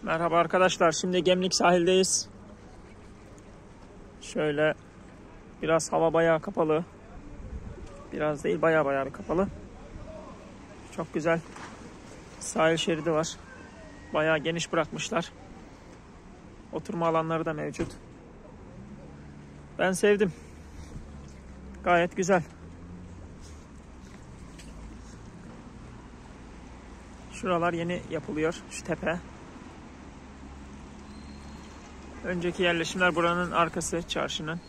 Merhaba arkadaşlar. Şimdi Gemlik sahildeyiz. Şöyle biraz hava bayağı kapalı. Biraz değil, bayağı bir kapalı. Çok güzel sahil şeridi var. Bayağı geniş bırakmışlar. Oturma alanları da mevcut. Ben sevdim. Gayet güzel. Şuralar yeni yapılıyor. Şu tepe. Önceki yerleşimler buranın arkası, çarşının.